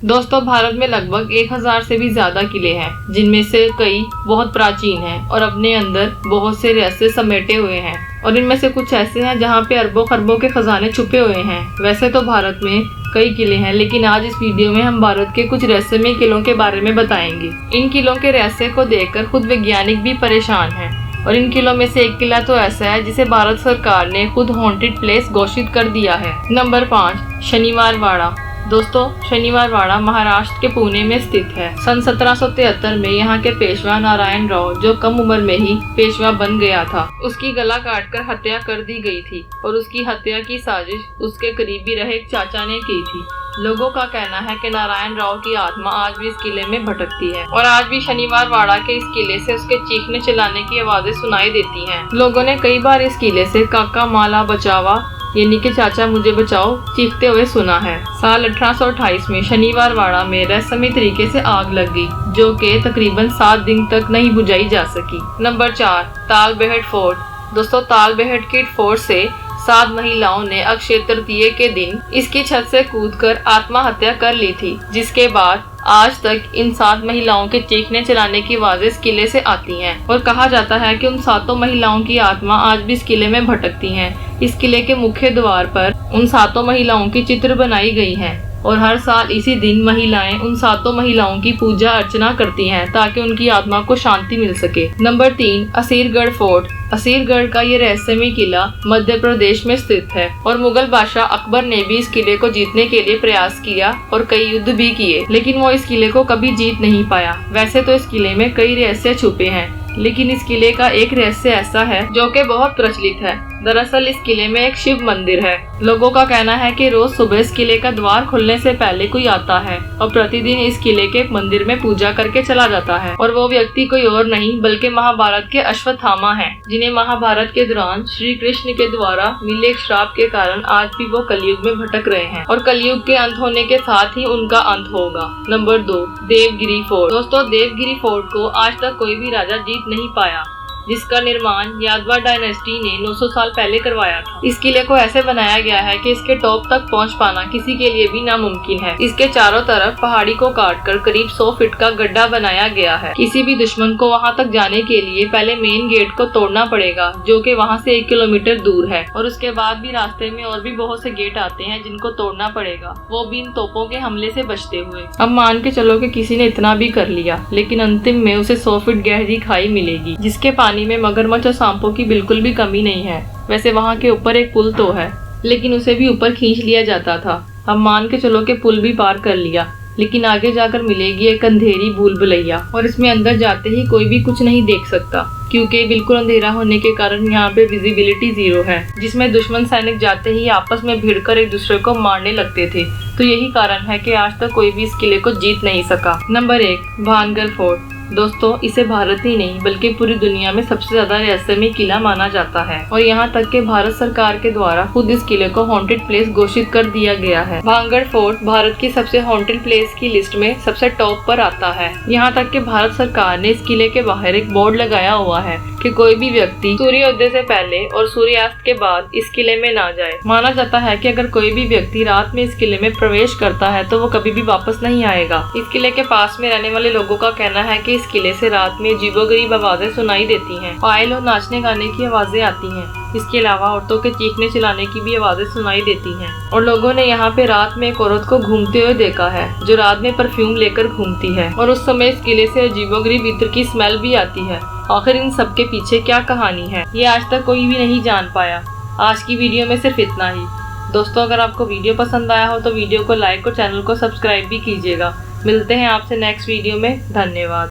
दोस्तों, भारत में लगभग 1000 से भी ज्यादा किले हैं, जिनमें से कई बहुत प्राचीन हैं और अपने अंदर बहुत से रहस्य समेटे हुए हैं। और इनमें से कुछ ऐसे हैं जहाँ पे अरबों खरबों के खजाने छुपे हुए हैं। वैसे तो भारत में कई किले हैं, लेकिन आज इस वीडियो में हम भारत के कुछ रहस्यमय किलों के बारे में बताएंगे। इन किलों के रहस्य को देखकर खुद वैज्ञानिक भी परेशान हैं। और इन किलों में से एक किला तो ऐसा है जिसे भारत सरकार ने खुद हॉन्टेड प्लेस घोषित कर दिया है। नंबर 5, शनिवार वाड़ा। दोस्तों, शनिवार वाड़ा महाराष्ट्र के पुणे में स्थित है। सन 1773 में यहाँ के पेशवा नारायण राव, जो कम उम्र में ही पेशवा बन गया था, उसकी गला काटकर हत्या कर दी गई थी और उसकी हत्या की साजिश उसके करीबी रहे एक चाचा ने की थी। लोगों का कहना है कि नारायण राव की आत्मा आज भी इस किले में भटकती है और आज भी शनिवार वाड़ा के इस किले से उसके चीखने चिल्लाने की आवाजें सुनाई देती हैं। लोगों ने कई बार इस किले से काका माला बचावा यानी कि चाचा मुझे बचाओ चीखते हुए सुना है। साल 1828 में शनिवार वाड़ा में रहस्यमय तरीके से आग लग गई, जो कि तकरीबन 7 दिन तक नहीं बुझाई जा सकी। नंबर 4, ताल बेहट फोर्ट। दोस्तों, ताल बेहट के फोर्ट से 7 महिलाओं ने अक्षय तृतीया के दिन इसकी छत से कूदकर आत्महत्या कर ली थी, जिसके बाद आज तक इन 7 महिलाओं के चीखने चिल्लाने की आवाजें इस किले से आती हैं और कहा जाता है कि उन 7 महिलाओं की आत्मा आज भी इस किले में भटकती हैं। इस किले के मुख्य द्वार पर उन 7 महिलाओं की चित्र बनाई गई हैं और हर साल इसी दिन महिलाएं उन 7 महिलाओं की पूजा अर्चना करती हैं ताकि उनकी आत्मा को शांति मिल सके। Number 3, Asirgarh fort. असीरगढ़ का ये रहस्यमय किला मध्य प्रदेश में स्थित है और मुगल बादशाह अकबर ने भी इस किले को जीतने के लिए प्रयास किया और कई युद्ध भी किए, लेकिन वो इस किले को कभी जीत नहीं पाया। वैसे तो इस किले में कई रहस्य छुपे हैं, लेकिन इस किले का एक रहस्य ऐसा है जो कि बहुत प्रचलित है। दरअसल इस किले में एक शिव मंदिर है। लोगों का कहना है कि रोज सुबह इस किले का द्वार खुलने से पहले कोई आता है और प्रतिदिन इस किले के मंदिर में पूजा करके चला जाता है और वो व्यक्ति कोई और नहीं बल्कि महाभारत के अश्वत्थामा हैं, जिन्हें महाभारत के दौरान श्री कृष्ण के द्वारा मिले एक श्राप के कारण आज भी वो कलयुग में भटक रहे हैं और कलयुग के अंत होने के साथ ही उनका अंत होगा। Number 2, Devgiri fort. दोस्तों, देवगिरी फोर्ट को आज तक कोई भी राजा जीत नहीं पाया, जिसका निर्माण यादवा डायनेस्टी ने 900 साल पहले करवाया था। इस किले को ऐसे बनाया गया है कि इसके टॉप तक पहुंच पाना किसी के लिए भी नामुमकिन है। इसके चारों तरफ पहाड़ी को काटकर करीब 100 फीट का गड्ढा बनाया गया है। किसी भी दुश्मन को वहां तक जाने के लिए पहले मेन गेट को तोड़ना पड़ेगा, जो कि वहां से 1 किलोमीटर दूर है, और उसके बाद भी रास्ते में और भी बहुत से गेट आते हैं जिनको तोड़ना पड़ेगा, वो भी इन तोपों के हमले से बचते हुए। अब मान के चलो कि किसी ने इतना भी कर लिया, लेकिन अंतिम में उसे 100 फीट गहरी खाई मिलेगी, जिसके पानी में मगरमच्छ और सांपों की बिल्कुल भी कमी नहीं है। वैसे वहाँ के ऊपर एक पुल तो है, लेकिन उसे भी ऊपर खींच लिया जाता था। अब मान के चलो कि पुल भी पार कर लिया, लेकिन आगे जाकर मिलेगी एक अंधेरी भूल भुलैया और इसमें अंदर जाते ही कोई भी कुछ नहीं देख सकता, क्योंकि बिल्कुल अंधेरा होने के कारण यहाँ पे विजिबिलिटी 0 है, जिसमें दुश्मन सैनिक जाते ही आपस में भिड़कर एक दूसरे को मारने लगते थे। तो यही कारण है कि आज तक कोई भी इस किले को जीत नहीं सका। Number 1, Bhangarh fort. दोस्तों, इसे भारत ही नहीं बल्कि पूरी दुनिया में सबसे ज्यादा रहस्यमय किला माना जाता है और यहाँ तक कि भारत सरकार के द्वारा खुद इस किले को हॉन्टेड प्लेस घोषित कर दिया गया है। भानगढ़ फोर्ट भारत की सबसे हॉन्टेड प्लेस की लिस्ट में सबसे टॉप पर आता है। यहाँ तक कि भारत सरकार ने इस किले के बाहर एक बोर्ड लगाया हुआ है कि कोई भी व्यक्ति सूर्योदय से पहले और सूर्यास्त के बाद इस किले में ना जाए। माना जाता है कि अगर कोई भी व्यक्ति रात में इस किले में प्रवेश करता है तो वो कभी भी वापस नहीं आएगा। इस किले के पास में रहने वाले लोगों का कहना है कि इस किले से रात में अजीबोगरीब आवाजें सुनाई देती हैं, पायल और नाचने गाने की आवाजें आती हैं। इसके अलावा औरतों के चीखने चिल्लाने की भी आवाजें सुनाई देती हैं और लोगों ने यहाँ पे रात में एक औरत को घूमते हुए देखा है, जो रात में परफ्यूम लेकर घूमती है और उस समय इस किले से अजीबोगरीब इत्र की स्मेल भी आती है। आखिर इन सब के पीछे क्या कहानी है, ये आज तक कोई भी नहीं जान पाया। आज की वीडियो में सिर्फ इतना ही। दोस्तों, अगर आपको वीडियो पसंद आया हो तो वीडियो को लाइक और चैनल को सब्सक्राइब भी कीजिएगा। मिलते हैं आपसे नेक्स्ट वीडियो में। धन्यवाद।